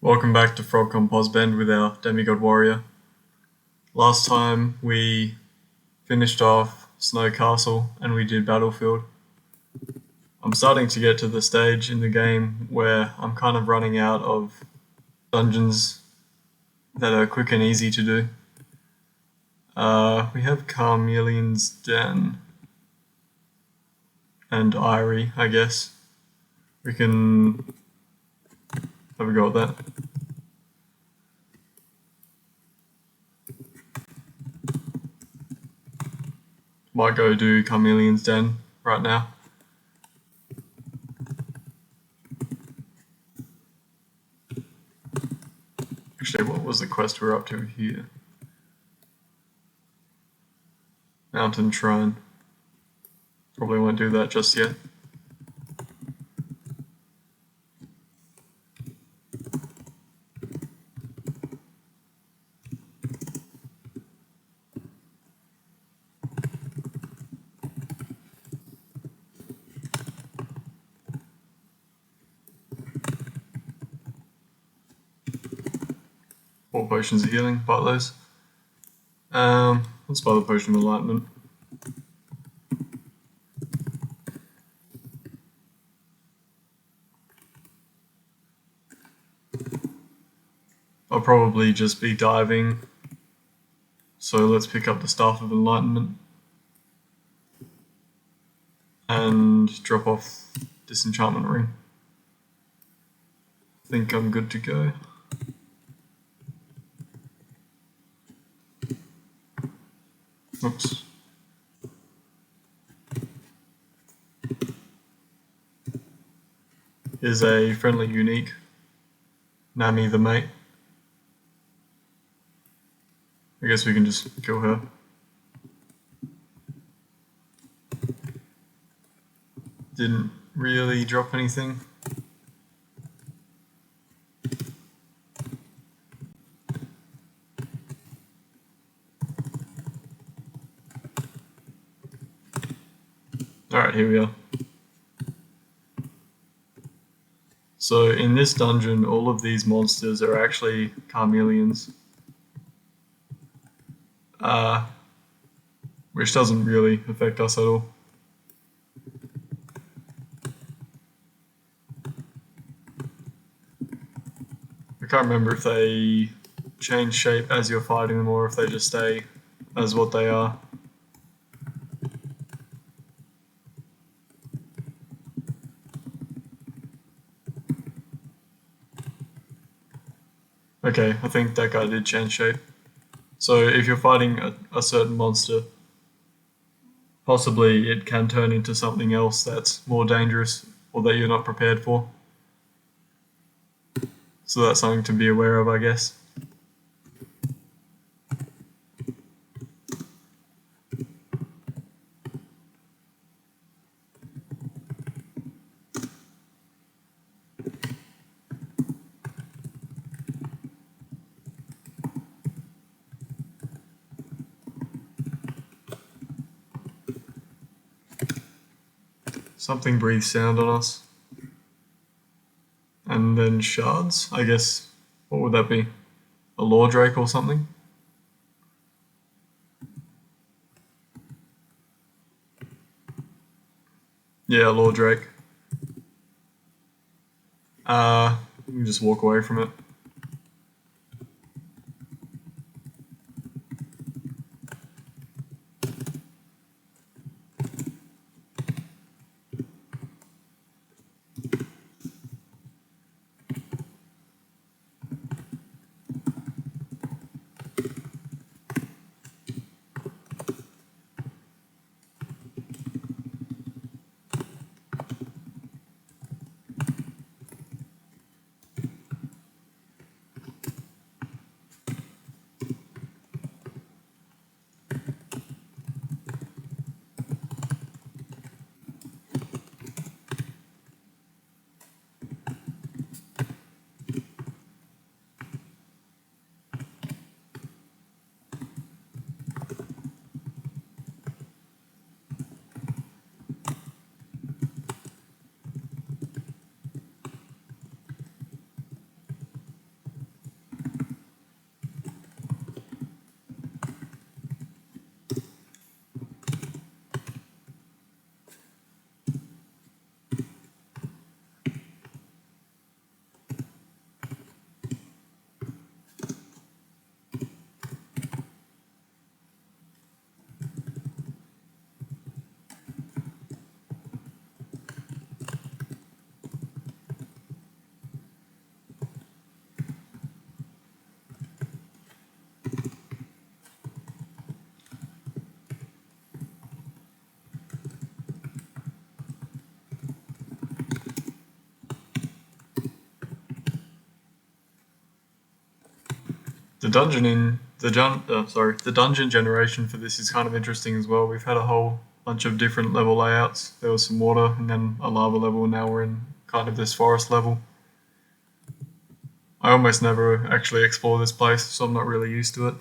Welcome back to FrogComposband with our Demigod Warrior. Last time we finished off Snow Castle and we did Battlefield. I'm starting to get to the stage in the game where I'm kind of running out of dungeons that are quick and easy to do. We have Carmeleon's Den and Eyrie, I guess. We can have a go at that. Might go do Carmeleon's Den right now. Actually, what was the quest we're up to here? Mountain Shrine. Probably won't do that just yet. Four potions of healing, buy those. Let's buy the potion of Enlightenment. I'll probably just be diving, so let's pick up the Staff of Enlightenment and drop off Disenchantment Ring. I think I'm good to go. Oops. Here's a friendly unique, Nami the mate. I guess we can just kill her. Didn't really drop anything. Alright, here we are. So in this dungeon, all of these monsters are actually Carmeleons. Which doesn't really affect us at all. I can't remember if they change shape as you're fighting them or if they just stay as what they are. Okay, I think that guy did change shape. So if you're fighting a certain monster, possibly it can turn into something else that's more dangerous or that you're not prepared for. So that's something to be aware of, I guess. Something breathes sound on us. And then shards, I guess. What would that be? A Lore Drake or something? Yeah, Lore Drake. You can just walk away from it. The dungeon generation for this is kind of interesting as well. We've had a whole bunch of different level layouts. There was some water and then a lava level, and now we're in kind of this forest level. I almost never actually explore this place, so I'm not really used to it.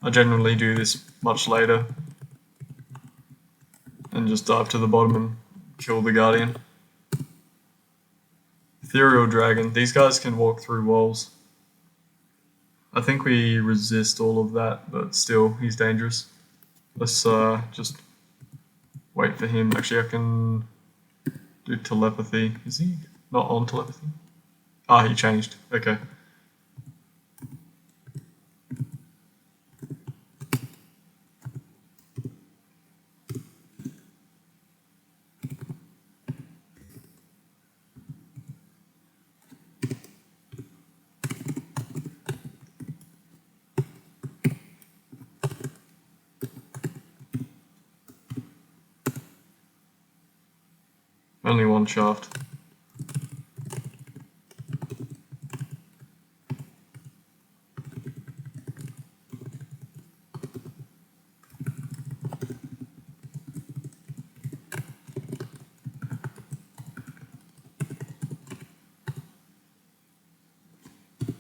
I generally do this much later and just dive to the bottom and kill the guardian. Ethereal dragon. These guys can walk through walls. I think we resist all of that, but still, he's dangerous. Let's just wait for him. Actually, I can do telepathy. Is he not on telepathy? Ah, he changed. Okay. Only one shaft.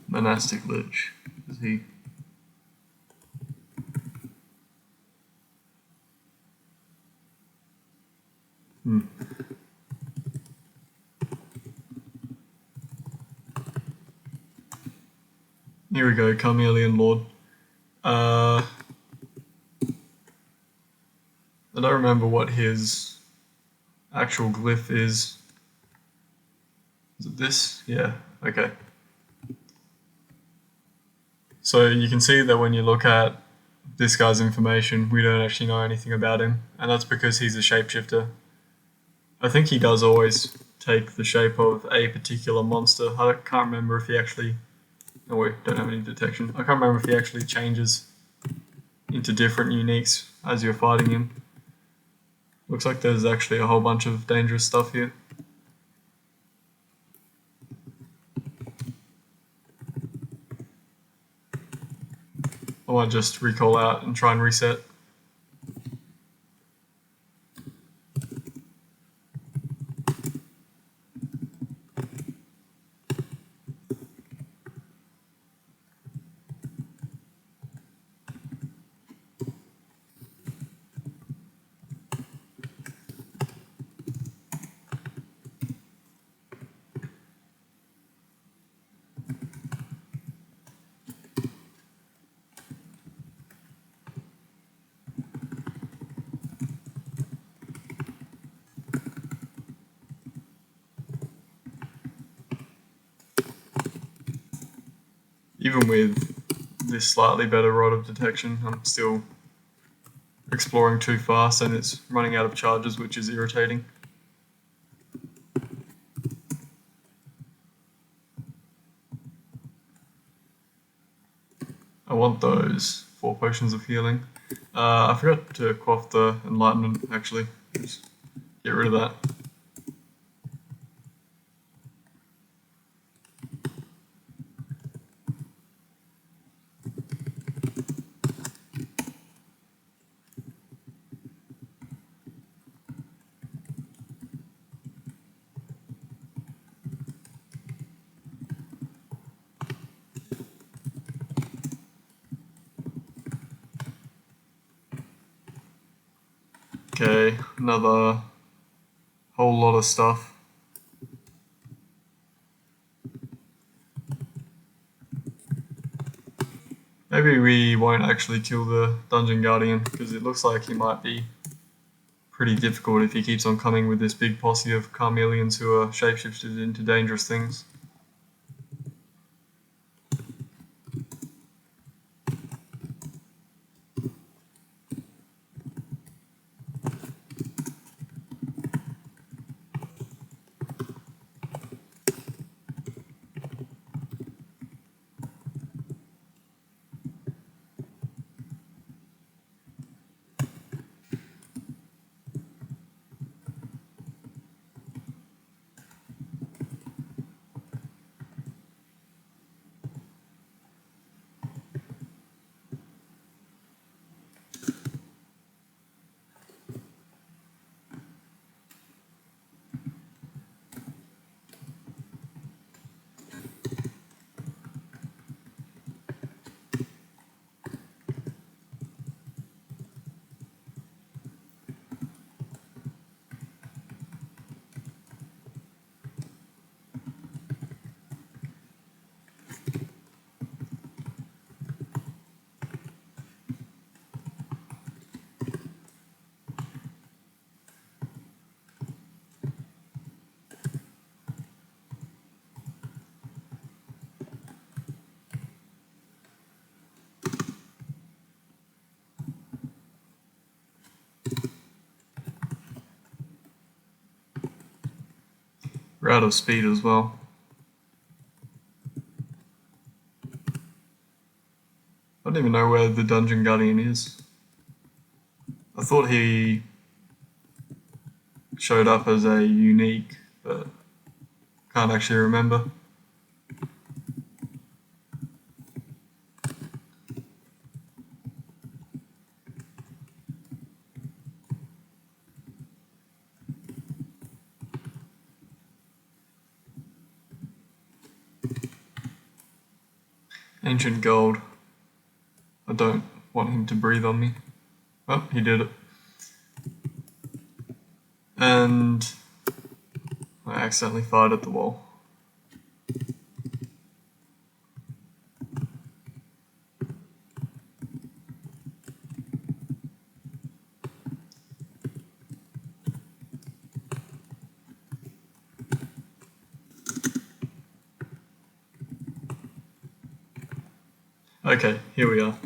Monastic Lich. Is he? Here we go, Carmelian Lord. I don't remember what his actual glyph is. Is it this? Yeah, okay. So you can see that when you look at this guy's information, we don't actually know anything about him, and that's because he's a shapeshifter. I think he does always take the shape of a particular monster. I can't remember if he actually... Oh wait, don't have any detection. I can't remember if he actually changes into different uniques as you're fighting him. Looks like there's actually a whole bunch of dangerous stuff here. I might just recall out and try and reset. Even with this slightly better rod of detection, I'm still exploring too fast and it's running out of charges, which is irritating. I want those 4 potions of healing. I forgot to quaff the Enlightenment, actually. Just get rid of that. Okay, another whole lot of stuff. Maybe we won't actually kill the Dungeon Guardian, because it looks like he might be pretty difficult if he keeps on coming with this big posse of Carmelians who are shapeshifted into dangerous things. out of speed as well. I don't even know where the Dungeon Guardian is. I thought he showed up as a unique, but can't actually remember. Ancient Gold. I don't want him to breathe on me. Oh, he did it. And I accidentally fired at the wall. Okay, here we are.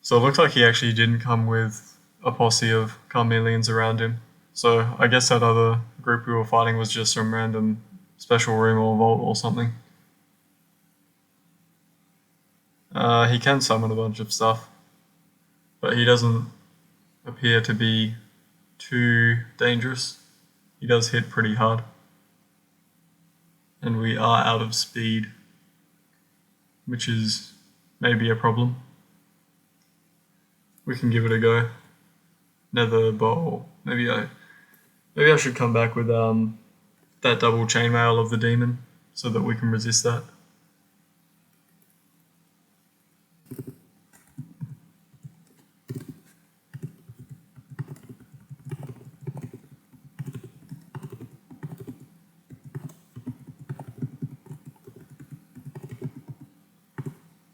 So it looks like he actually didn't come with a posse of chameleons around him. So I guess that other group we were fighting was just some random special room or vault or something. He can summon a bunch of stuff, but he doesn't appear to be too dangerous. He does hit pretty hard. And we are out of speed, which is maybe a problem. We can give it a go. Nether bowl. Maybe I should come back with that double chainmail of the demon so that we can resist that.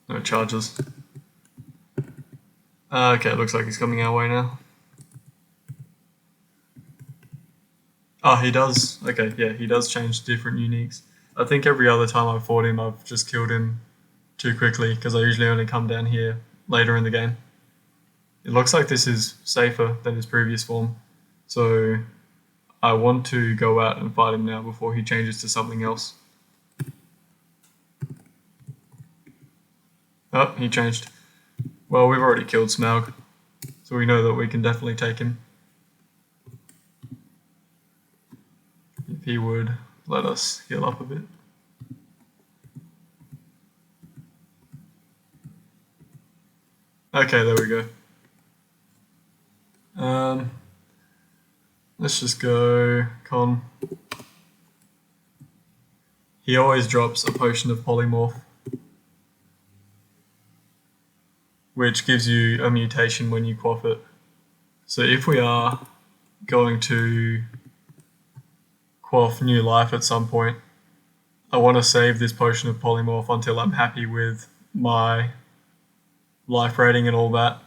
No charges. Okay, it looks like he's coming our way now. Oh, he does. Okay, yeah, he does change different uniques. I think every other time I've fought him, I've just killed him too quickly because I usually only come down here later in the game. It looks like this is safer than his previous form, so I want to go out and fight him now before he changes to something else. Oh, he changed. Well, we've already killed Smaug, so we know that we can definitely take him. If he would let us heal up a bit. Okay, there we go. Let's just go Con. He always drops a potion of polymorph, which gives you a mutation when you quaff it. So if we are going to quaff new life at some point, I want to save this potion of polymorph until I'm happy with my life rating and all that,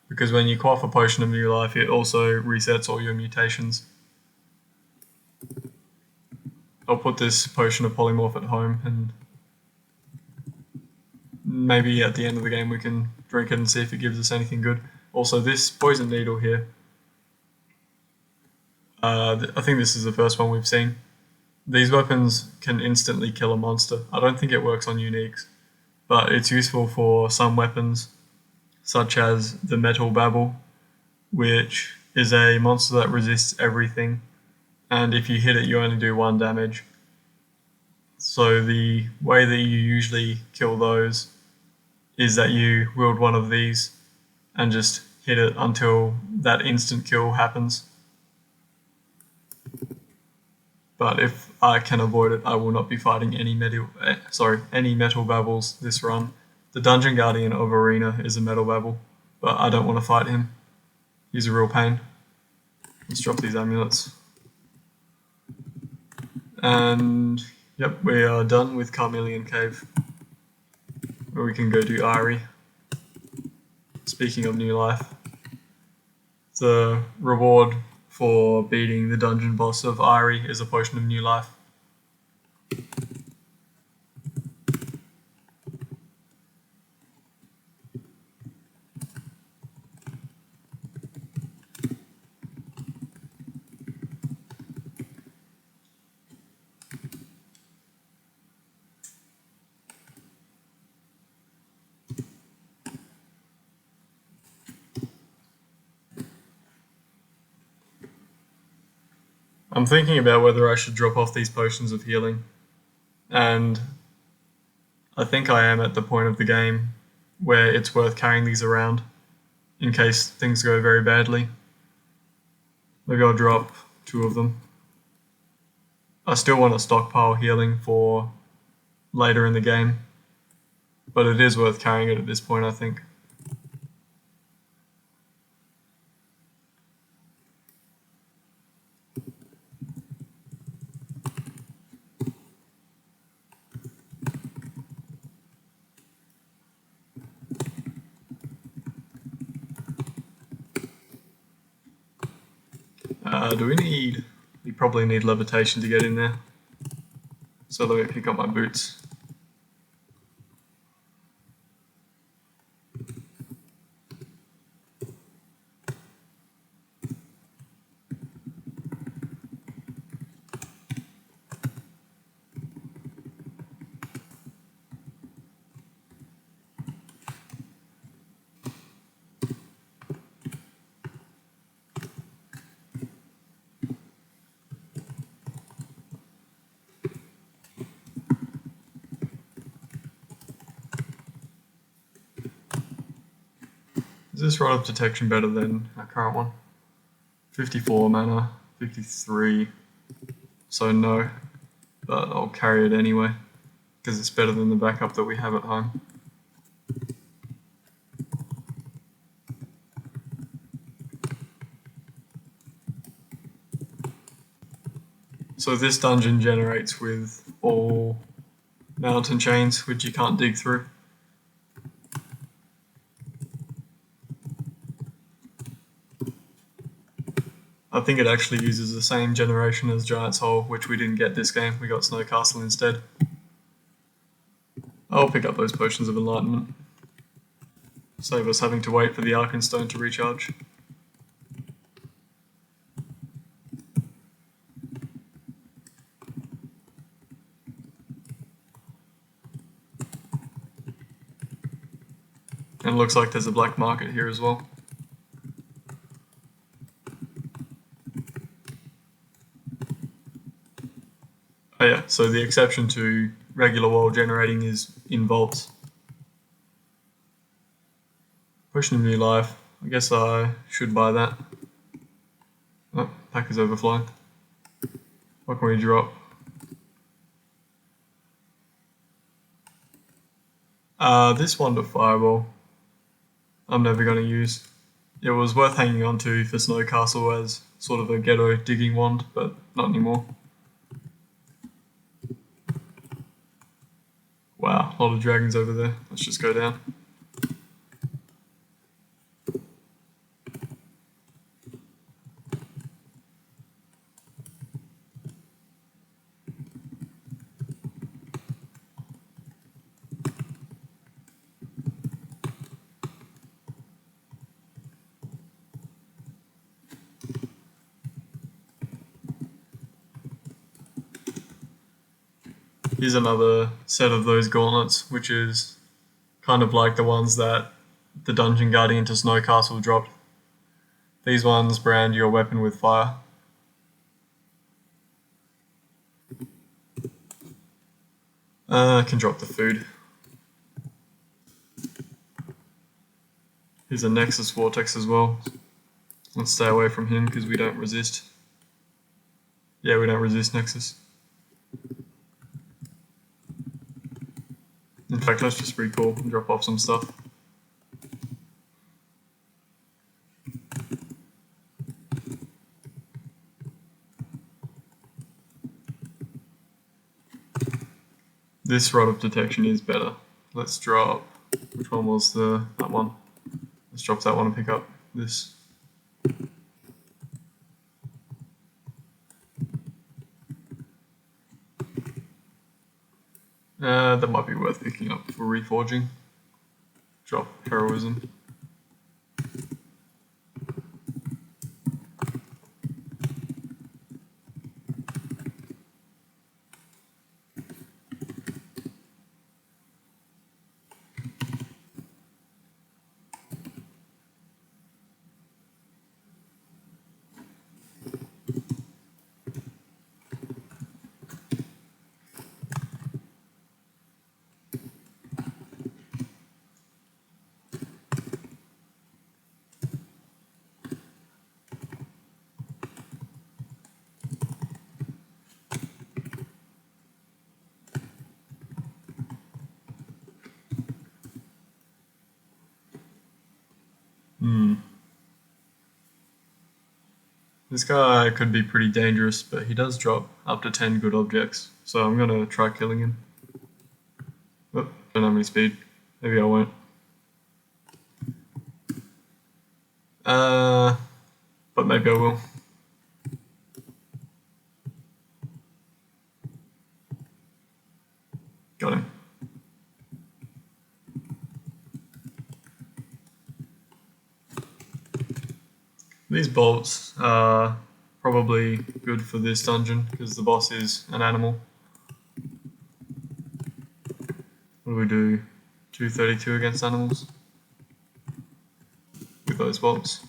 because when you quaff a potion of new life, it also resets all your mutations. I'll put this potion of polymorph at home, and maybe at the end of the game we can drink it and see if it gives us anything good. Also, this poison needle here, I think this is the first one we've seen. These weapons can instantly kill a monster. I don't think it works on uniques, but it's useful for some weapons, such as the Metal Babble, which is a monster that resists everything, and if you hit it you only do 1 damage. So the way that you usually kill those is that you wield one of these and just hit it until that instant kill happens. But if I can avoid it, I will not be fighting any Metal Babbles this run. The Dungeon Guardian of Arena is a Metal Babble, but I don't want to fight him. He's a real pain. Let's drop these amulets. And yep, we are done with Carmelian Cave, where we can go do Irie. Speaking of new life, the reward for beating the dungeon boss of Irie is a potion of new life. I'm thinking about whether I should drop off these potions of healing, and I think I am at the point of the game where it's worth carrying these around in case things go very badly. Maybe I'll drop 2 of them. I still want to stockpile healing for later in the game, but it is worth carrying it at this point, I think. Do we need... We probably need levitation to get in there. So let me pick up my boots. Is this rod of detection better than our current one? 54 mana, 53, so no, but I'll carry it anyway, because it's better than the backup that we have at home. So this dungeon generates with all mountain chains, which you can't dig through. I think it actually uses the same generation as Giant's Hole, which we didn't get this game. We got Snow Castle instead. I'll pick up those potions of Enlightenment. Save us having to wait for the Arkenstone to recharge. And it looks like there's a black market here as well. Oh yeah, so the exception to regular wall generating is in vaults. Potion of New Life. I guess I should buy that. Oh, pack is overflowing. What can we drop? This wand of Fireball I'm never going to use. It was worth hanging on to for Snow Castle as sort of a ghetto digging wand, but not anymore. Wow, a lot of dragons over there. Let's just go down. Here's another set of those gauntlets, which is kind of like the ones that the Dungeon Guardian to Snow Castle dropped. These ones brand your weapon with fire. I can drop the food. Here's a Nexus Vortex as well. Let's stay away from him because we don't resist. Yeah, we don't resist Nexus. In fact, let's just recall and drop off some stuff. This rod of detection is better. Let's drop, which one was that one? Let's drop that one and pick up this. That might be worth picking up for reforging. Drop Heroism. This guy could be pretty dangerous, but he does drop up to 10 good objects, so I'm gonna try killing him. Oh, don't have any speed. Maybe I won't. But maybe I will. Got him. These bolts are probably good for this dungeon because the boss is an animal. What do we do? 232 against animals with those bolts.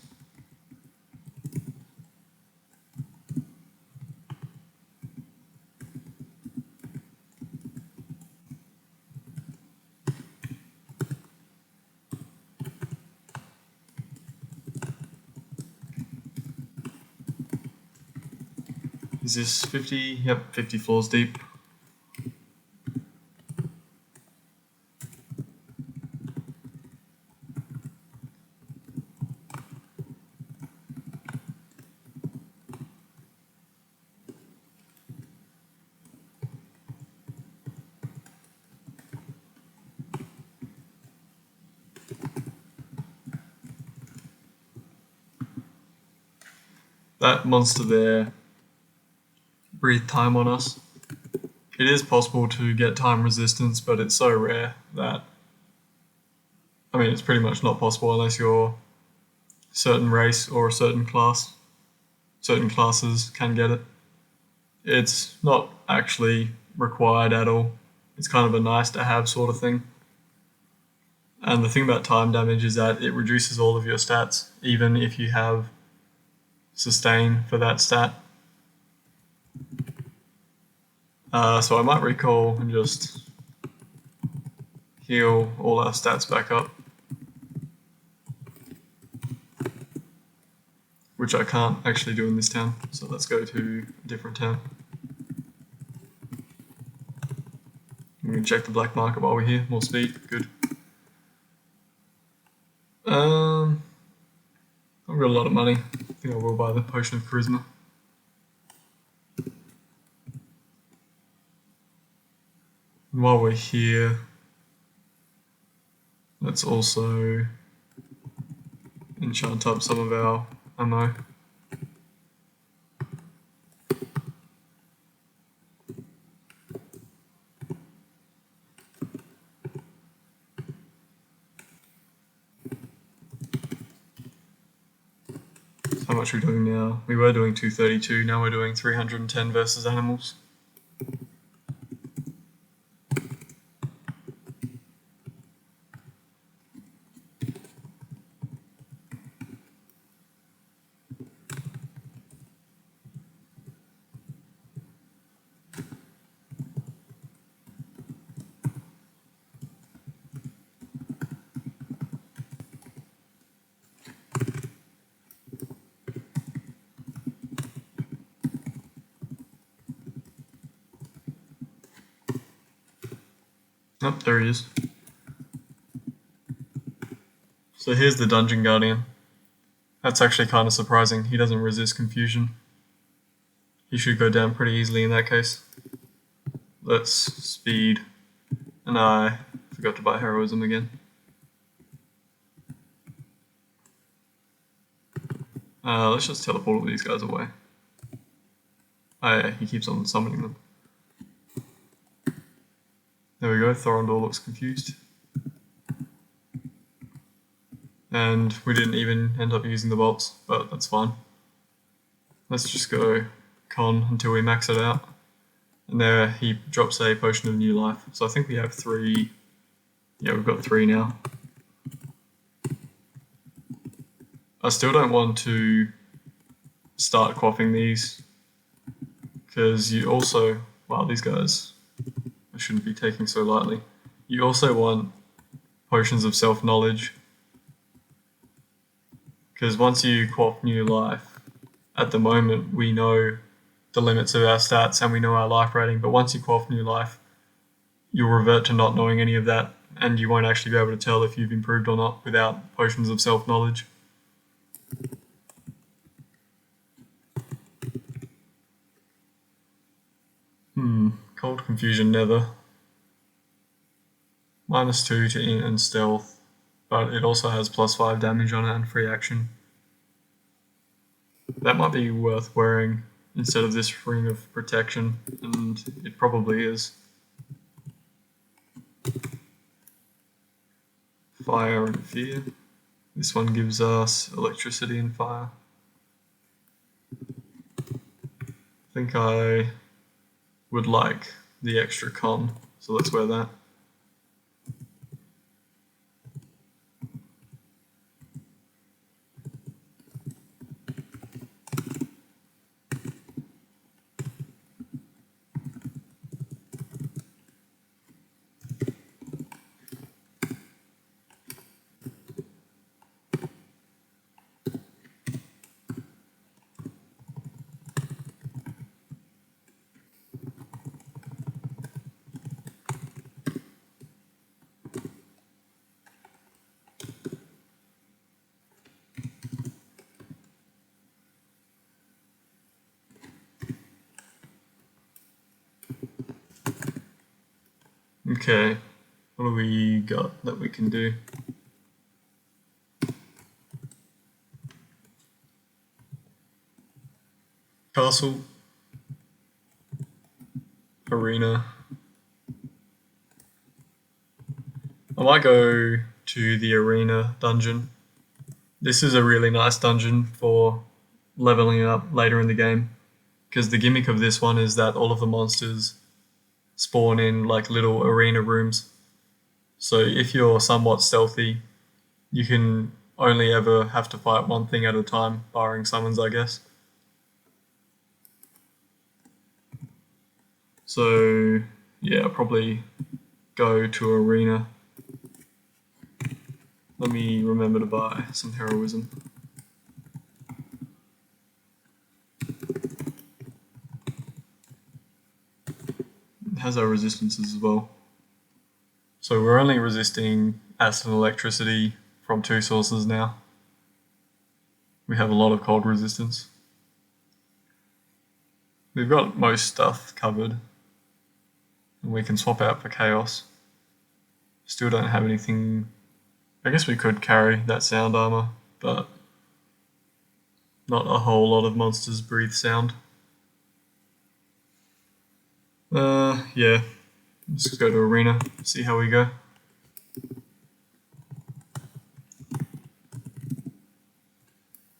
Is this 50? Yep, 50 floors deep. That monster there breathed time on us. It is possible to get time resistance, but it's so rare that, I mean, it's pretty much not possible unless you're a certain race or a certain class. Certain classes can get it. It's not actually required at all. It's kind of a nice to have sort of thing. And the thing about time damage is that it reduces all of your stats, even if you have sustain for that stat. So I might recall and just heal all our stats back up, which I can't actually do in this town, so let's go to a different town. We can check the black market while we're here. More speed, good. I've got a lot of money. I think I will buy the potion of charisma. And while we're here, let's also enchant up some of our ammo. How much are we doing now? We were doing 232, now we're doing 310 versus animals. Oh, there he is. So here's the Dungeon Guardian. That's actually kind of surprising. He doesn't resist confusion. He should go down pretty easily in that case. Let's speed. And I forgot to buy heroism again. Let's just teleport all these guys away. Oh yeah, he keeps on summoning them. There we go, Thorondor looks confused. And we didn't even end up using the bolts, but that's fine. Let's just go con until we max it out. And there he drops a potion of new life. So I think we have 3. Yeah, we've got 3 now. I still don't want to start quaffing these, because you also, wow, these guys I shouldn't be taking so lightly. You also want potions of self-knowledge, because once you quaff new life, at the moment we know the limits of our stats and we know our life rating, but once you quaff new life, you'll revert to not knowing any of that, and you won't actually be able to tell if you've improved or not without potions of self-knowledge. Cold Confusion Nether. -2 to int and stealth, but it also has +5 damage on it and free action. That might be worth wearing instead of this ring of protection, and it probably is. Fire and fear. This one gives us electricity and fire. I think I would like the extra con, so let's wear that. Okay, what do we got that we can do? Castle, arena. I might go to the arena dungeon. This is a really nice dungeon for leveling up later in the game, because the gimmick of this one is that all of the monsters spawn in like little arena rooms. So if you're somewhat stealthy, you can only ever have to fight one thing at a time, barring summons, I guess. So yeah, I'll probably go to arena. Let me remember to buy some heroism. It has our resistances as well. So we're only resisting acid and electricity from 2 sources now. We have a lot of cold resistance. We've got most stuff covered, and we can swap out for chaos. Still don't have anything. I guess we could carry that sound armor, but not a whole lot of monsters breathe sound. Yeah. Let's go to arena, see how we go.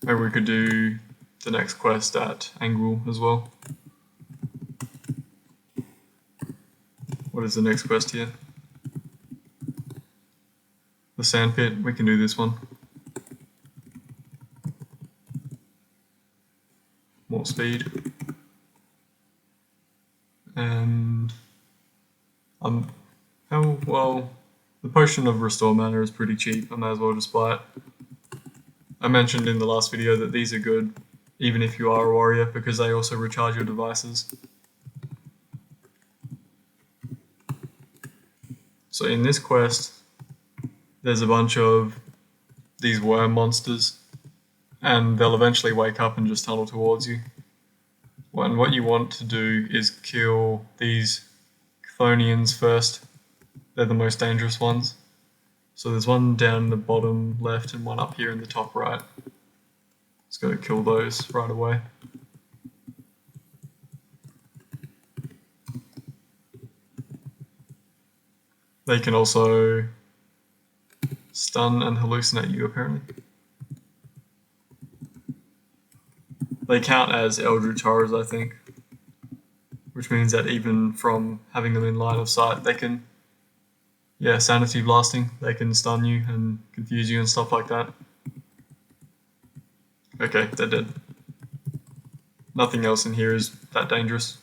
Maybe we could do the next quest at Angle as well. What is the next quest here? The sandpit, we can do this one. More speed. And well, the potion of restore mana is pretty cheap. I may as well just buy it. I mentioned in the last video that these are good even if you are a warrior, because they also recharge your devices. So in this quest, there's a bunch of these worm monsters, and they'll eventually wake up and just tunnel towards you. And what you want to do is kill these Chthonians first. They're the most dangerous ones. So there's one down the bottom left and one up here in the top right. Let's go kill those right away. They can also stun and hallucinate you, apparently. They count as Eldritch Horrors, I think, which means that even from having them in line of sight, they can, sanity blasting, they can stun you and confuse you and stuff like that. Okay, they're dead. Nothing else in here is that dangerous.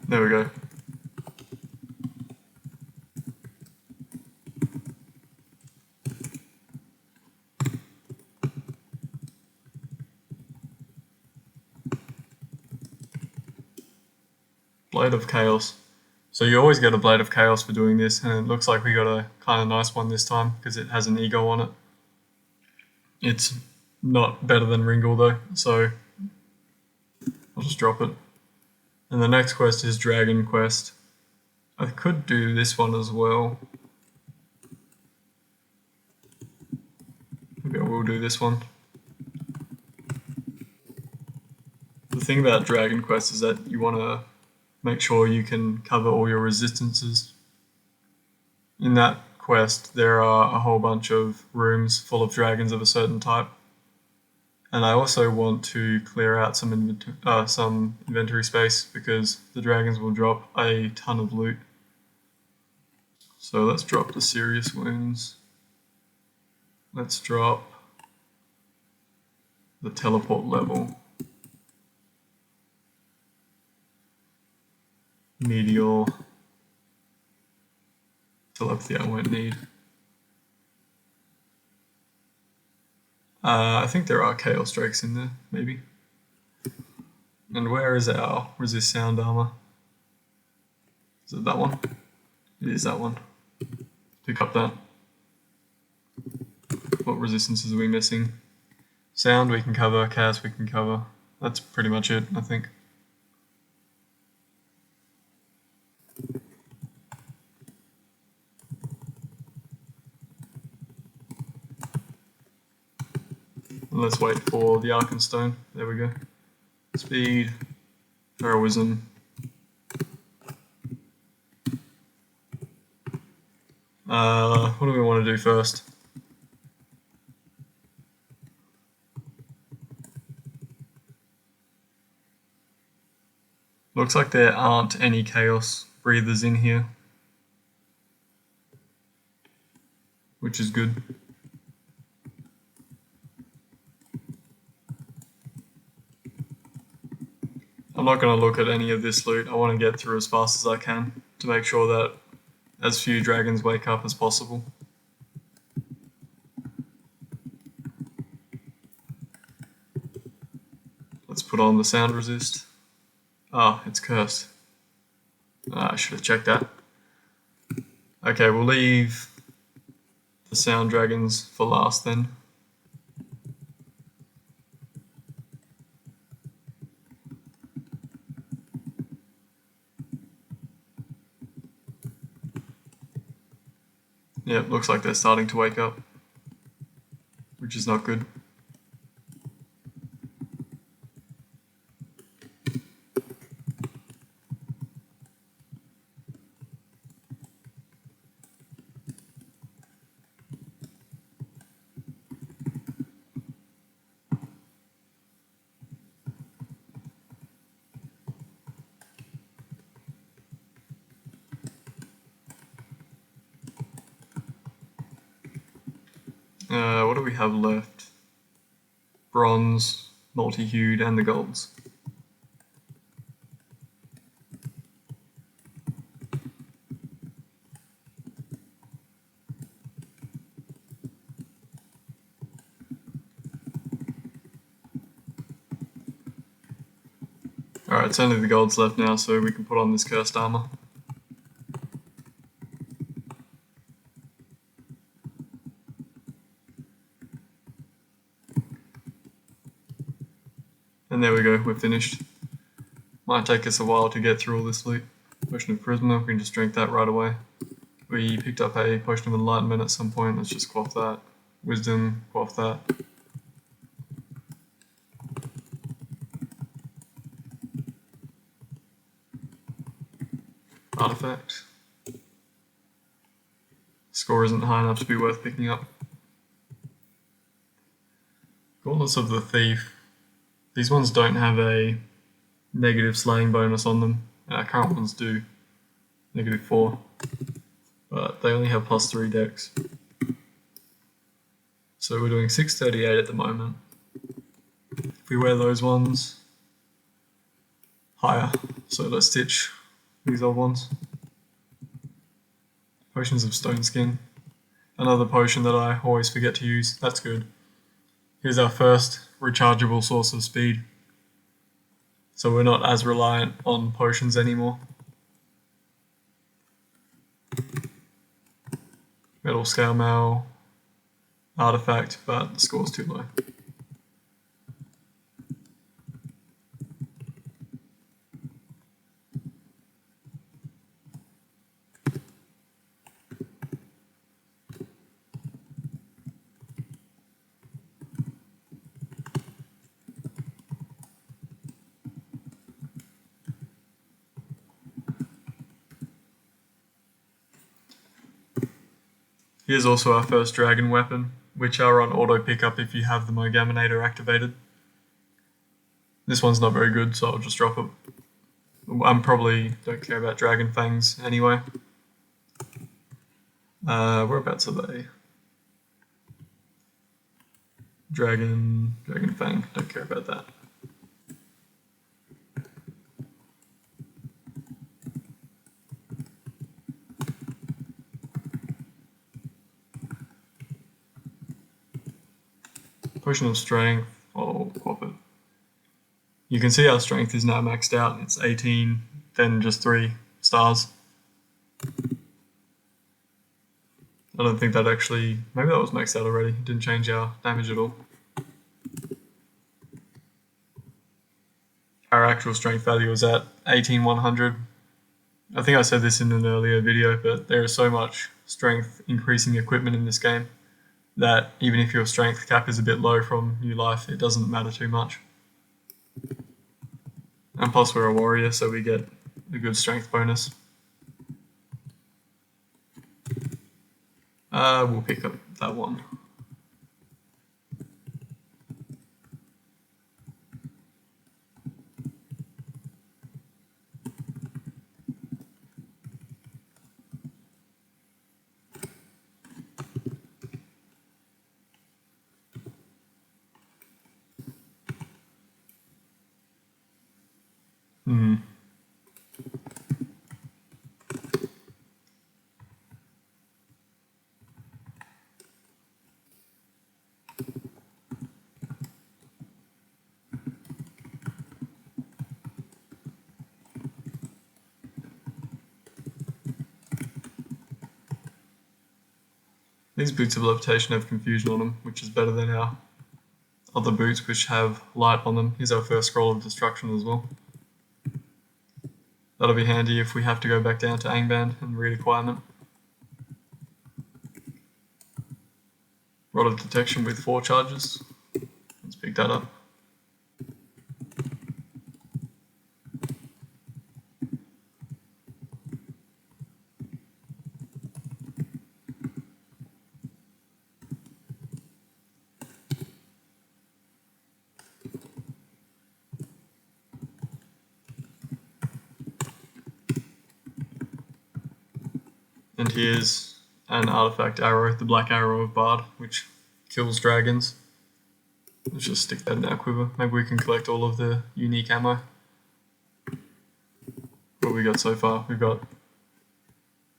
There we go. Blade of Chaos. So you always get a Blade of Chaos for doing this, and it looks like we got a kind of nice one this time because it has an ego on it. It's not better than Ringle though, so I'll just drop it. And the next quest is Dragon Quest. I could do this one as well. Maybe I will do this one. The thing about Dragon Quest is that you want to make sure you can cover all your resistances. In that quest, there are a whole bunch of rooms full of dragons of a certain type. And I also want to clear out some inventory space because the dragons will drop a ton of loot. So let's drop the serious wounds. Let's drop the teleport level. Meteor. Telepathy I won't need. I think there are Chaos Drakes in there, maybe. And where is our resist sound armor? Is it that one? It is that one. Pick up that. What resistances are we missing? Sound we can cover, chaos we can cover. That's pretty much it, I think. And let's wait for the Arkenstone. There we go. Speed, heroism. What do we want to do first? Looks like there aren't any chaos breathers in here, which is good. I'm not going to look at any of this loot. I want to get through as fast as I can to make sure that as few dragons wake up as possible. Let's put on the sound resist. Oh, it's cursed. I should have checked that. Okay, we'll leave the sound dragons for last then. Yep, looks like they're starting to wake up, which is not good. What do we have left? Bronze, multi-hued, and the golds. Alright, it's only the golds left now, so we can put on this cursed armor. And there we go, we're finished. Might take us a while to get through all this loot. Potion of Charisma, we can just drink that right away. We picked up a Potion of Enlightenment at some point, let's just quaff that. Wisdom, quaff that. Artifact. Score isn't high enough to be worth picking up. Gauntlets of the Thief. These ones don't have a negative slaying bonus on them. Our current ones do. -4. But they only have +3 dex. So we're doing 638 at the moment. If we wear those ones, higher. So let's stitch these old ones. Potions of Stone Skin. Another potion that I always forget to use. That's good. Here's our first rechargeable source of speed. so we're not as reliant on potions anymore. Metal scale mail, artifact, but the score's too low. Here's also our first dragon weapon, which are on auto pickup if you have the Mogaminator activated. This one's not very good, so I'll just drop it. I'm probably don't care about dragon fangs anyway. Whereabouts are they? Dragon fang, don't care about that. Potion of strength, I'll pop it. You can see our strength is now maxed out. It's 18, then just 3 stars. I don't think that actually, maybe that was maxed out already. It didn't change our damage at all. Our actual strength value is at 18,100. I think I said this in an earlier video, but there is so much strength increasing equipment in this game that even if your strength cap is a bit low from new life, it doesn't matter too much. And plus we're a warrior, so we get a good strength bonus. We'll pick up that one. These boots of levitation have confusion on them, which is better than our other boots which have light on them. Here's our first scroll of destruction as well. That'll be handy if we have to go back down to Angband and read acquirement. Rod of detection with 4 charges. Let's pick that up. And here's an artifact arrow, the black arrow of Bard, which kills dragons. Let's just stick that in our quiver. Maybe we can collect all of the unique ammo. What we got so far? We've got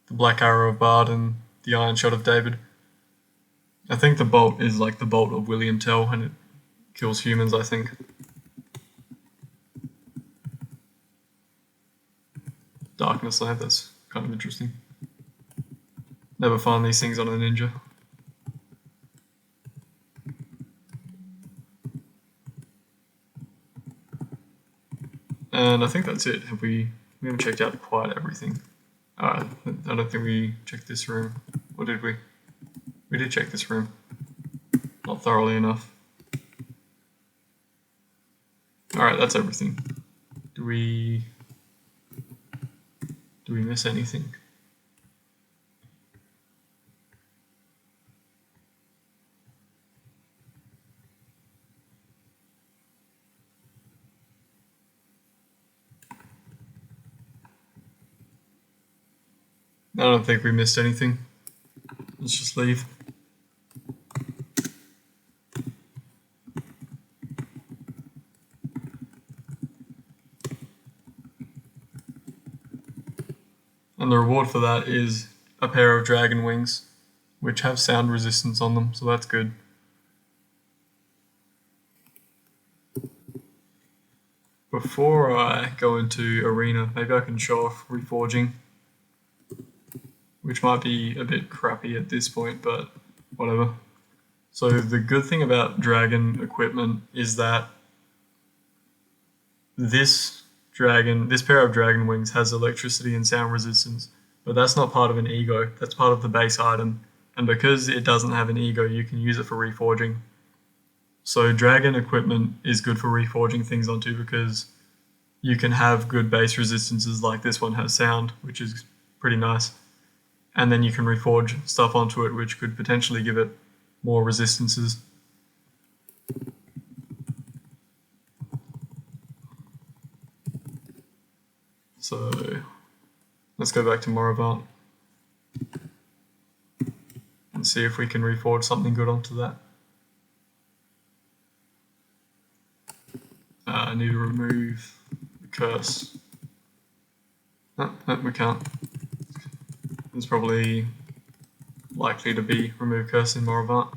the black arrow of Bard and the iron shot of David. I think the bolt is like the bolt of William Tell, and it kills humans, I think. Darkness lamp, that's kind of interesting. Never find these things on a ninja. And I think that's it. We haven't checked out quite everything. I don't think we checked this room. Or did we? We did check this room. Not thoroughly enough. Alright, that's everything. Do we miss anything? I don't think we missed anything. Let's just leave. And the reward for that is a pair of dragon wings, which have sound resistance on them, so that's good. Before I go into Arena, maybe I can show off reforging, which might be a bit crappy at this point, but whatever. So the good thing about dragon equipment is that this pair of dragon wings has electricity and sound resistance, but that's not part of an ego, that's part of the base item. And because it doesn't have an ego, you can use it for reforging. So dragon equipment is good for reforging things onto because you can have good base resistances like this one has sound, which is pretty nice. And then you can reforge stuff onto it, which could potentially give it more resistances. So let's go back to Moribant and see if we can reforge something good onto that. I need to remove the curse. No, we can't. There's probably likely to be remove curse in Moribant.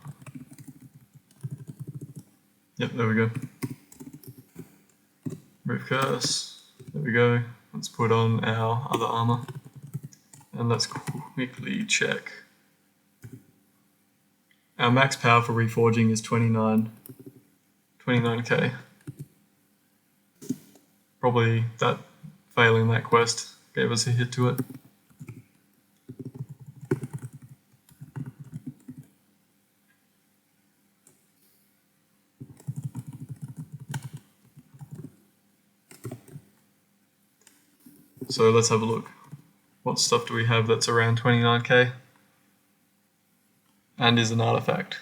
Yep, there we go. Remove curse. There we go. Let's put on our other armor. And let's quickly check. Our max power for reforging is 29k. Probably that failing that quest gave us a hit to it. So let's have a look. What stuff do we have that's around 29k? And is an artifact.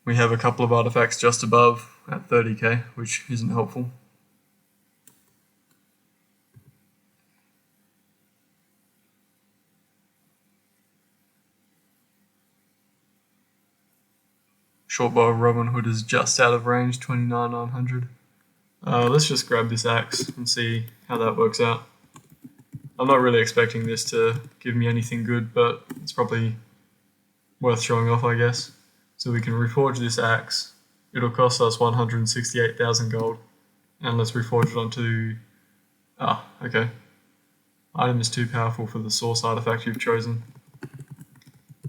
We have a couple of artifacts just above at 30k, which isn't helpful. Shortbow of Robin Hood is just out of range, 29,900. Let's just grab this axe and see how that works out. I'm not really expecting this to give me anything good, but it's probably worth showing off, I guess. So we can reforge this axe. It'll cost us 168,000 gold. And let's reforge it onto... okay. Item is too powerful for the source artifact you've chosen. I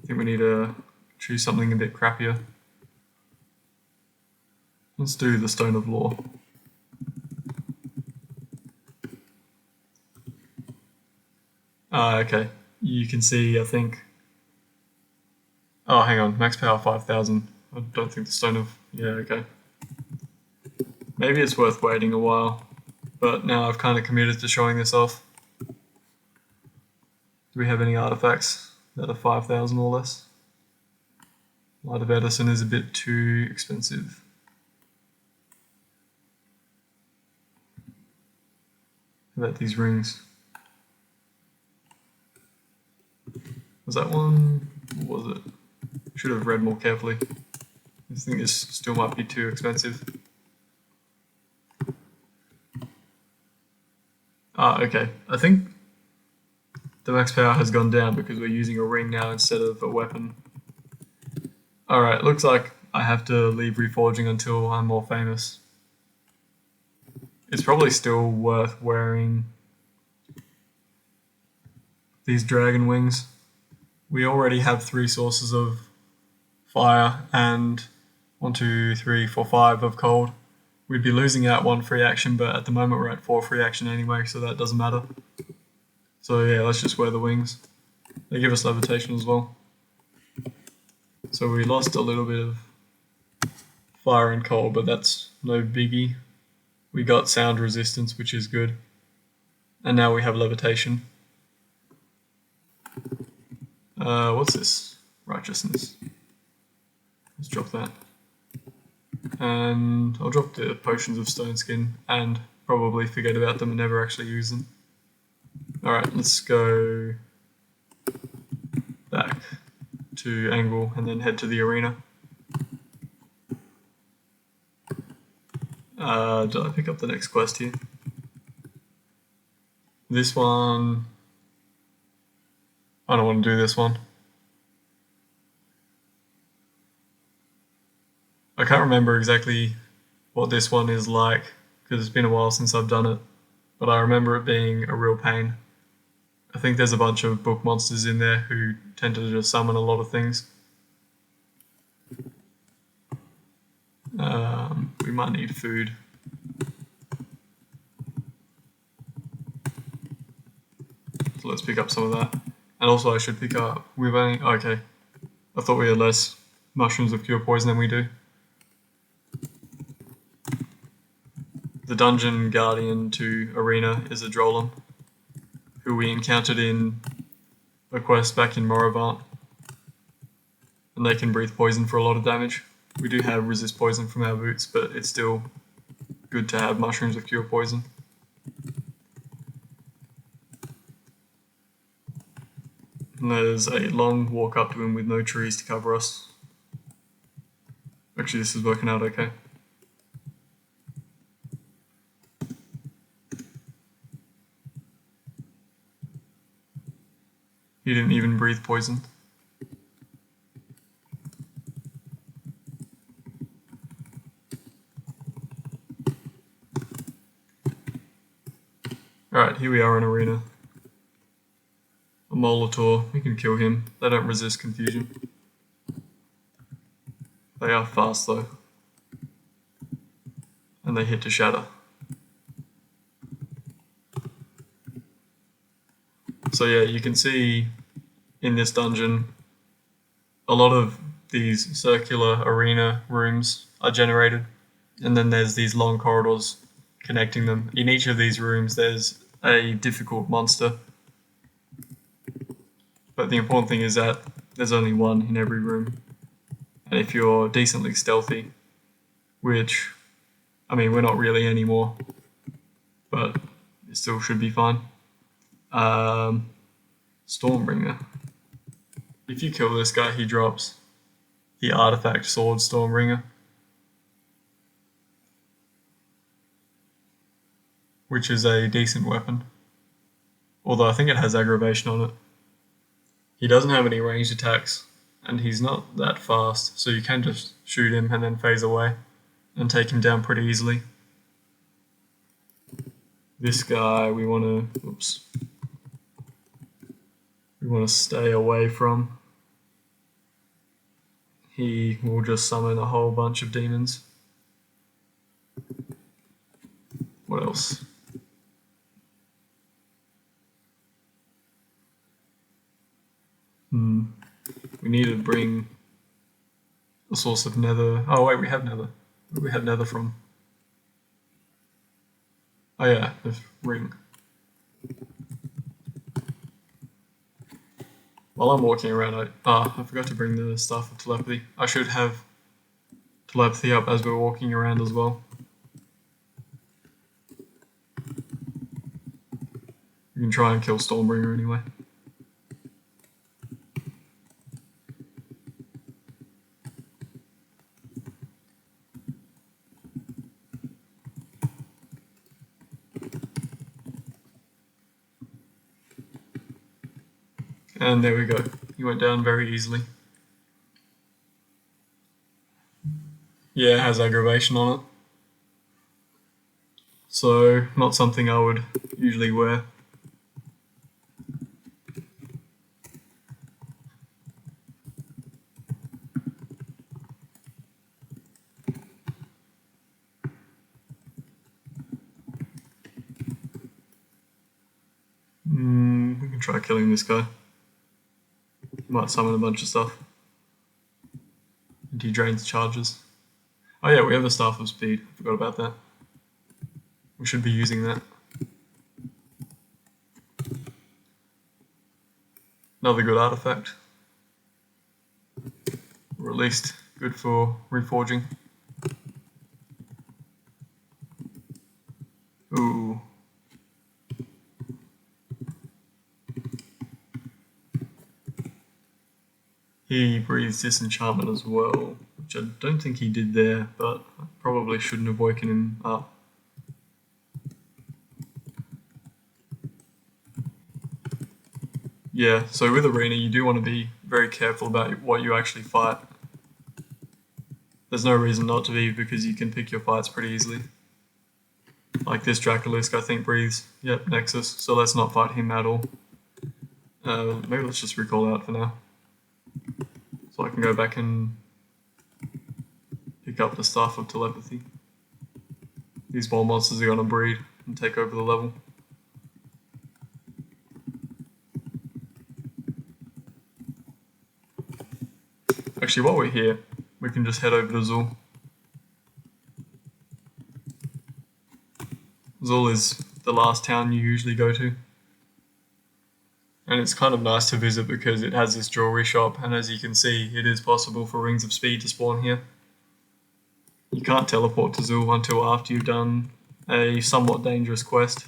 think we need to choose something a bit crappier. Let's do the Stone of Law. Okay. You can see, I think... Oh, hang on. Max power 5,000. I don't think the Stone of... Yeah, okay. Maybe it's worth waiting a while. But now I've kind of committed to showing this off. Do we have any artifacts that are 5,000 or less? Light of Edison is a bit too expensive. How about these rings? Was that one? What was it? Should have read more carefully. I think this still might be too expensive. Okay. I think the max power has gone down because we're using a ring now instead of a weapon. Alright, looks like I have to leave reforging until I'm more famous. It's probably still worth wearing these dragon wings. We already have 3 sources of fire and 1, 2, 3, 4, 5 of cold. We'd be losing out 1 free action, but at the moment we're at 4 free action anyway, so that doesn't matter. So yeah, let's just wear the wings. They give us levitation as well. So we lost a little bit of fire and cold, but that's no biggie. We got sound resistance, which is good. And now we have levitation. What's this? Righteousness. Let's drop that. And I'll drop the potions of stone skin and probably forget about them and never actually use them. Alright, let's go back to Angle and then head to the arena. Did I pick up the next quest here? This one... I don't want to do this one. I can't remember exactly what this one is like, because it's been a while since I've done it, but I remember it being a real pain. I think there's a bunch of book monsters in there who tend to just summon a lot of things. We might need food. So let's pick up some of that. And also I should pick up, okay. I thought we had less mushrooms of cure poison than we do. The dungeon guardian to Arena is a Drollum, who we encountered in a quest back in Morivant. And they can breathe poison for a lot of damage. We do have resist poison from our boots, but it's still good to have mushrooms of cure poison. And there's a long walk up to him with no trees to cover us. Actually, this is working out okay. He didn't even breathe poison. Alright, here we are in Arena. A Molitor, we can kill him. They don't resist confusion. They are fast though. And they hit to shatter. So yeah, you can see in this dungeon, a lot of these circular arena rooms are generated. And then there's these long corridors connecting them. In each of these rooms, there's a difficult monster. But the important thing is that there's only one in every room. And if you're decently stealthy, which, I mean, we're not really anymore, but it still should be fine. Stormbringer. If you kill this guy, he drops the artifact sword Stormbringer, which is a decent weapon. Although I think it has aggravation on it. He doesn't have any ranged attacks, and he's not that fast, so you can just shoot him and then phase away and take him down pretty easily. This guy we want to stay away from. He will just summon a whole bunch of demons. What else? We need to bring a source of nether. Oh wait, we have nether. Where do we have nether from? Oh yeah, the ring. While I'm walking around, I forgot to bring the Staff of Telepathy. I should have telepathy up as we're walking around as well. We can try and kill Stormbringer anyway. And there we go. He went down very easily. Yeah, it has aggravation on it. So, not something I would usually wear. We can try killing this guy. Might summon a bunch of stuff. And he drains charges. Oh yeah, we have the Staff of Speed. I forgot about that. We should be using that. Another good artifact. Or at least good for reforging. Ooh. He breathes disenchantment as well, which I don't think he did there, but I probably shouldn't have woken him up. Yeah, so with Arena you do want to be very careful about what you actually fight. There's no reason not to be, because you can pick your fights pretty easily. Like this Dracolisk, I think, breathes. Yep, Nexus, so let's not fight him at all. Maybe let's just recall out for now. So I can go back and pick up the Staff of Telepathy. These ball monsters are going to breed and take over the level. Actually, while we're here, we can just head over to Zul. Zul is the last town you usually go to. And it's kind of nice to visit because it has this jewelry shop, and as you can see, it is possible for Rings of Speed to spawn here. You can't teleport to Zul until after you've done a somewhat dangerous quest.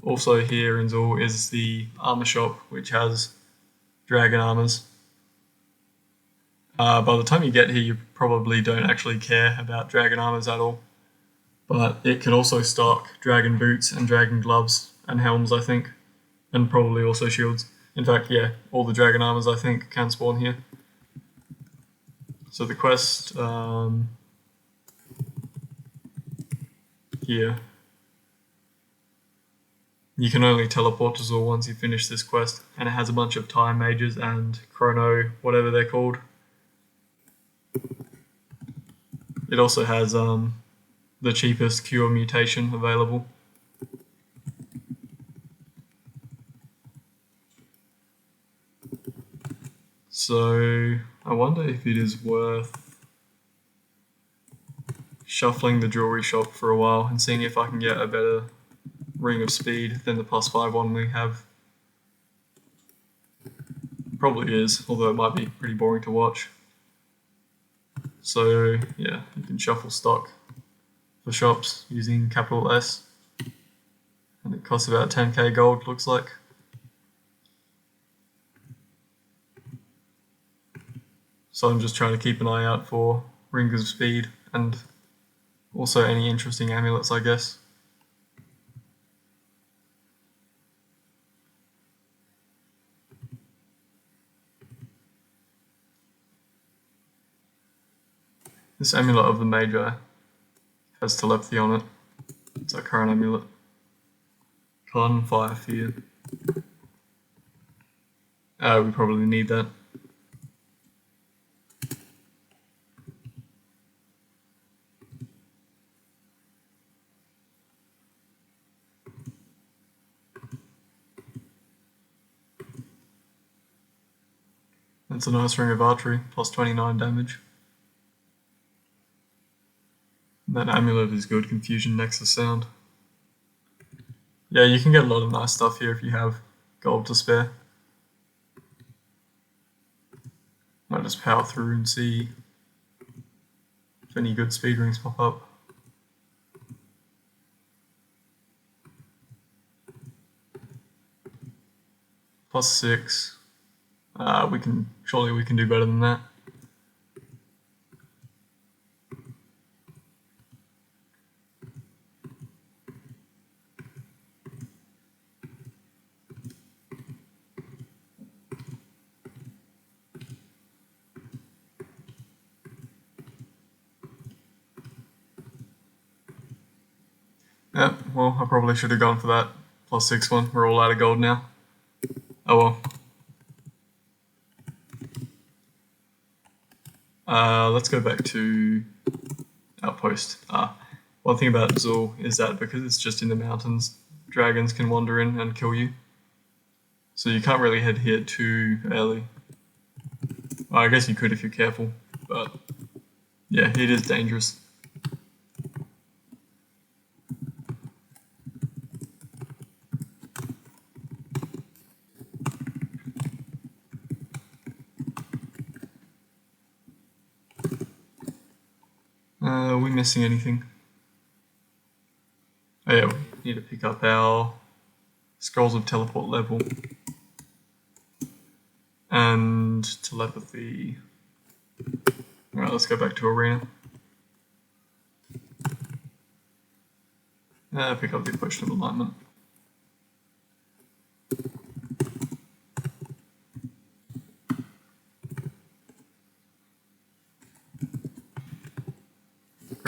Also here in Zul is the armor shop, which has dragon armors. By the time you get here, you probably don't actually care about dragon armors at all. But it can also stock dragon boots and dragon gloves and helms, I think. And probably also shields. In fact, yeah, all the dragon armors, I think, can spawn here. So the quest here. You can only teleport to Zul once you finish this quest, and it has a bunch of time mages and chrono, whatever they're called. It also has the cheapest cure mutation available. So I wonder if it is worth shuffling the jewelry shop for a while and seeing if I can get a better Ring of Speed than the +5 one we have. Probably is, although it might be pretty boring to watch. So yeah, you can shuffle stock for shops using capital S, and it costs about 10k gold, looks like. So I'm just trying to keep an eye out for Rings of Speed and also any interesting amulets, I guess. This amulet of the Magi has telepathy on it. It's our current amulet. Con, Fire, Fear. We probably need that. It's a nice ring of archery, plus 29 damage. That amulet is good, Confusion, Nexus Sound. Yeah, you can get a lot of nice stuff here if you have gold to spare. Might just power through and see if any good speed rings pop up. +6. Surely we can do better than that. Yeah, well, I probably should have gone for that +6 one. We're all out of gold now. Oh well. Let's go back to Outpost. One thing about Zul is that because it's just in the mountains, dragons can wander in and kill you. So you can't really head here too early. Well, I guess you could if you're careful, but yeah, it is dangerous. Are we missing anything? Oh yeah, we need to pick up our Scrolls of Teleport level and Telepathy. Alright, let's go back to Arena. Pick up the Potion of Enlightenment.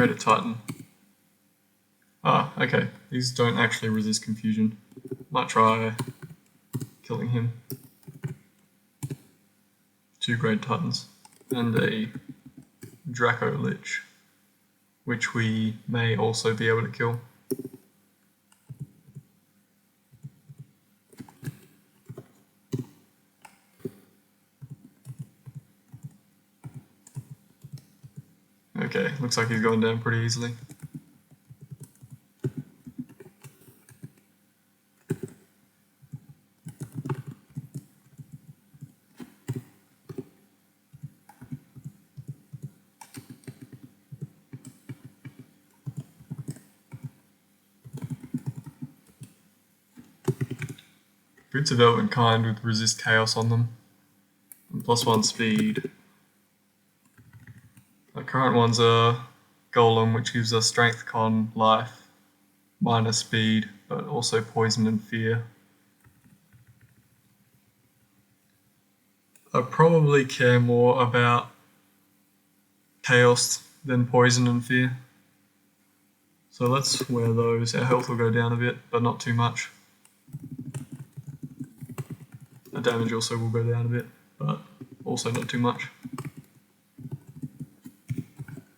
Create a Titan. Ah, okay. These don't actually resist confusion. Might try killing him. 2 Great Titans. And a Draco Lich, which we may also be able to kill. Okay, looks like he's going down pretty easily. Good development kind with resist chaos on them. And +1 speed. Our current one's a golem, which gives us strength, con, life, minus speed, but also poison and fear. I probably care more about chaos than poison and fear. So let's wear those. Our health will go down a bit, but not too much. Our damage also will go down a bit, but also not too much.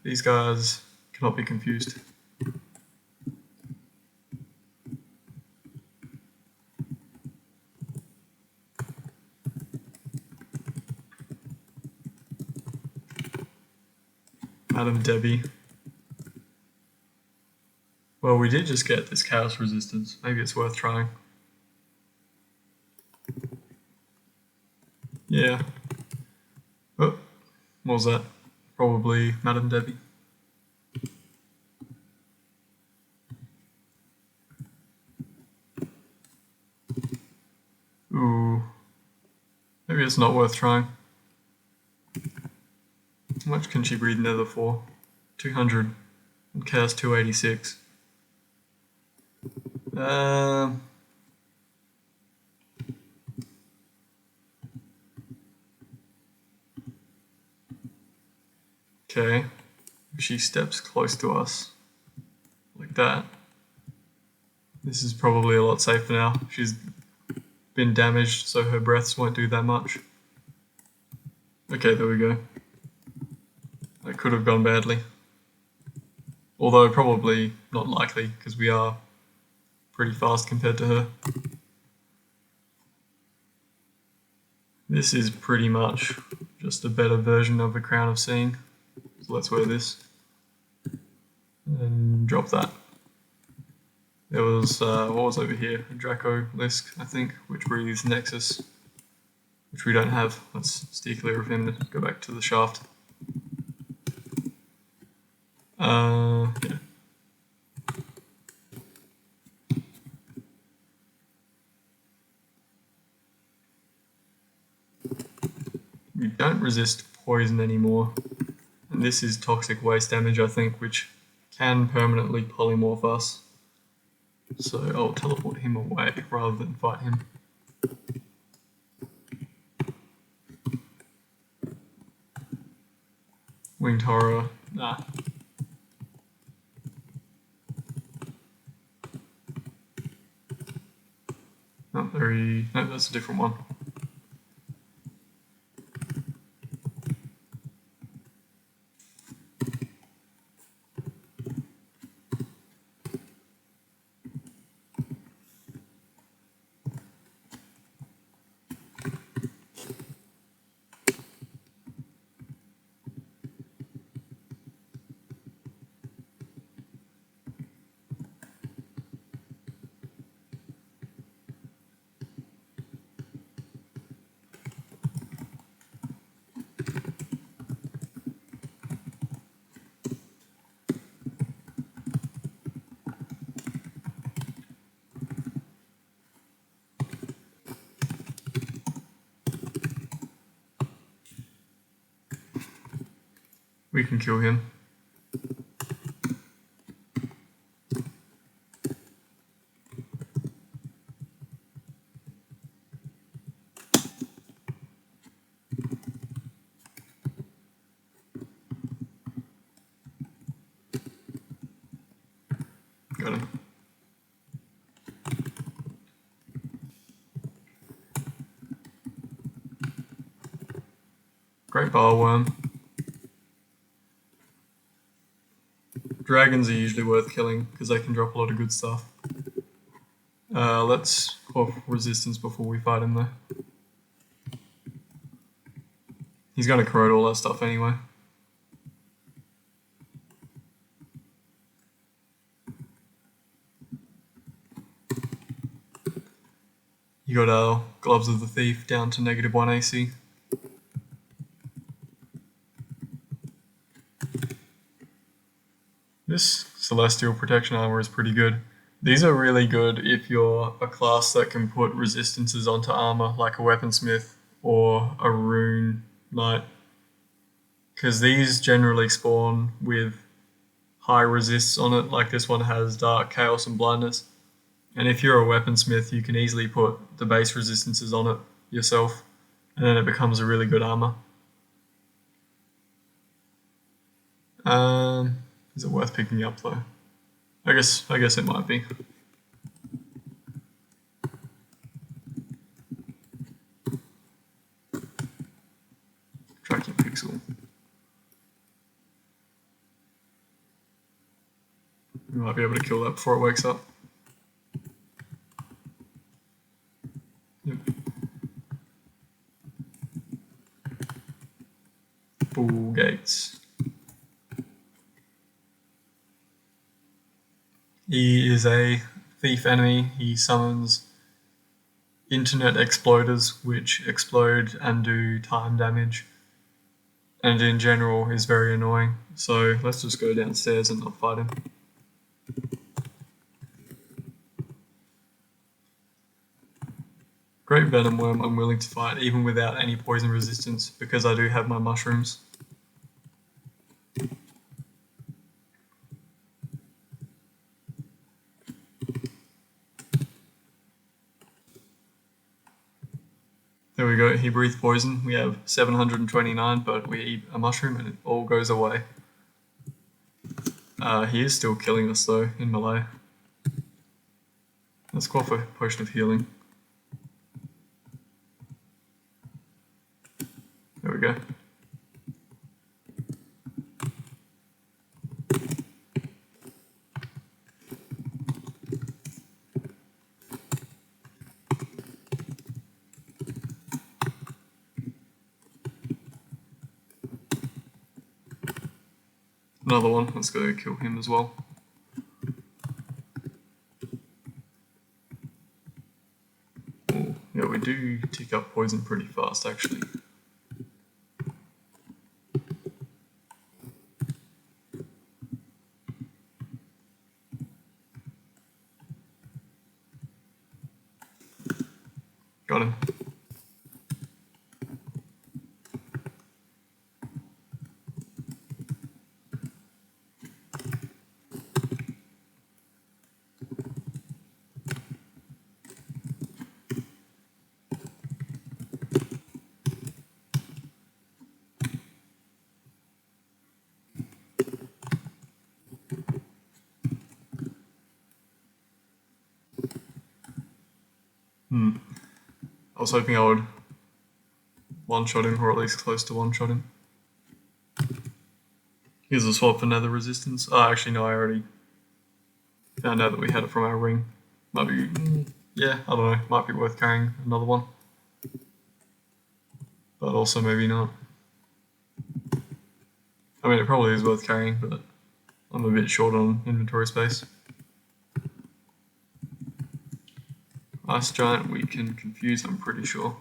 These guys cannot be confused. Madam Debbie. Well, we did just get this chaos resistance. Maybe it's worth trying. Yeah. Oh, what was that? Probably Madam Debbie. Ooh. Maybe it's not worth trying. How much can she breathe Nether for? 200. And Chaos 286. Okay. If she steps close to us, like that, this is probably a lot safer now. She's been damaged, so her breaths won't do that much. Okay, there we go. That could have gone badly. Although probably not likely, because we are pretty fast compared to her. This is pretty much just a better version of a Crown of Seeing. So let's wear this. And drop that. There was, what was over here? A Draco Lisk, I think, which breathes Nexus, which we don't have. Let's steer clear of him and go back to the shaft. Yeah. We don't resist poison anymore. And this is toxic waste damage, I think, which can permanently polymorph us. So I'll teleport him away rather than fight him. Winged Horror, nah. Not very, no, that's a different one. We can kill him. Great Barworm. Dragons are usually worth killing because they can drop a lot of good stuff. Let's off resistance before we fight him though. He's going to corrode all that stuff anyway. You got our Gloves of the Thief down to -1 AC. This Celestial Protection Armor is pretty good. These are really good if you're a class that can put resistances onto armor, like a Weaponsmith or a Rune Knight. Because these generally spawn with high resists on it, like this one has Dark, Chaos and Blindness. And if you're a Weaponsmith, you can easily put the base resistances on it yourself, and then it becomes a really good armor. Is it worth picking up though? I guess it might be. Tracking Pixel. We might be able to kill that before it wakes up. Yep. Bull Gates. He is a thief enemy. He summons internet exploders which explode and do time damage, and in general is very annoying. So let's just go downstairs and not fight him. Great Venom Worm I'm willing to fight even without any poison resistance because I do have my mushrooms. There we go, he breathed poison. We have 729, but we eat a mushroom and it all goes away. He is still killing us though, in melee. Let's go for Potion of Healing. There we go. Another one, let's go kill him as well. Oh, yeah, we do tick up poison pretty fast actually. Got him. I was hoping I would one-shot him, or at least close to one-shot him. Here's a swap for nether resistance. Oh, actually no, I already found out that we had it from our ring. Might be, yeah, I don't know, might be worth carrying another one. But also maybe not. I mean, it probably is worth carrying, but I'm a bit short on inventory space. Ice Giant we can confuse, I'm pretty sure.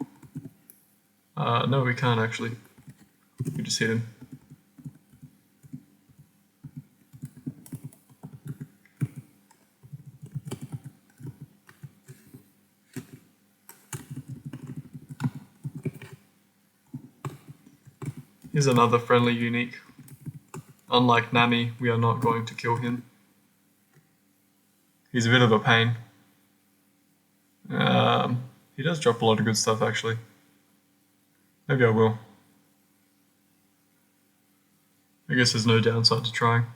No, we can't actually. We just hit him. Here's another friendly unique. Unlike Nami, we are not going to kill him. He's a bit of a pain. He does drop a lot of good stuff actually. Maybe I will. I guess there's no downside to trying,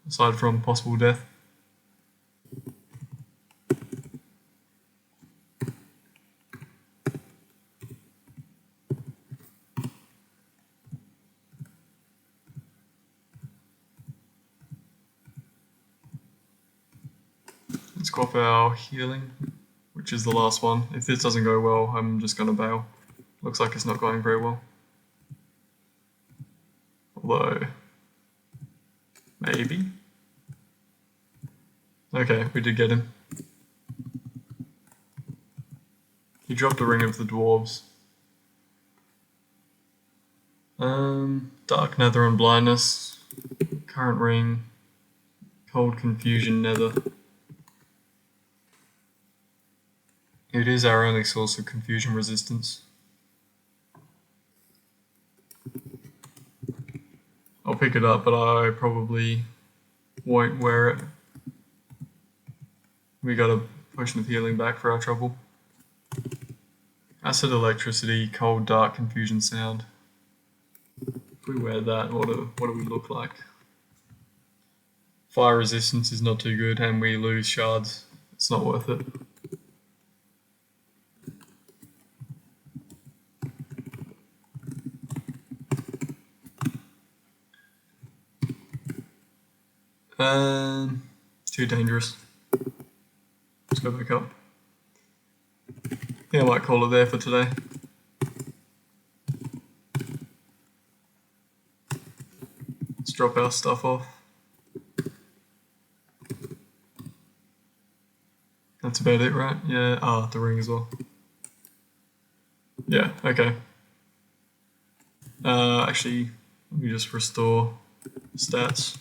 aside from possible death. off our healing, which is the last one. If this doesn't go well, I'm just going to bail. Looks like it's not going very well. Although, maybe. Okay, we did get him. He dropped a ring of the dwarves. Dark nether and blindness. Current ring. Cold confusion nether. It is our only source of confusion resistance. I'll pick it up, but I probably won't wear it. We got a potion of healing back for our trouble. Acid, electricity, cold, dark, confusion, sound. If we wear that, what do we look like? Fire resistance is not too good, and we lose shards. It's not worth it. Too dangerous. Let's go back up. Yeah, I might call it there for today. Let's drop our stuff off. That's about it, right? Yeah, the ring as well. Yeah, okay. Actually, let me just restore stats.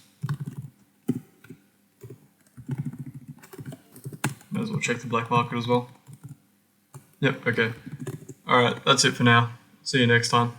Might as well check the black market as well. Yep, okay. Alright, that's it for now. See you next time.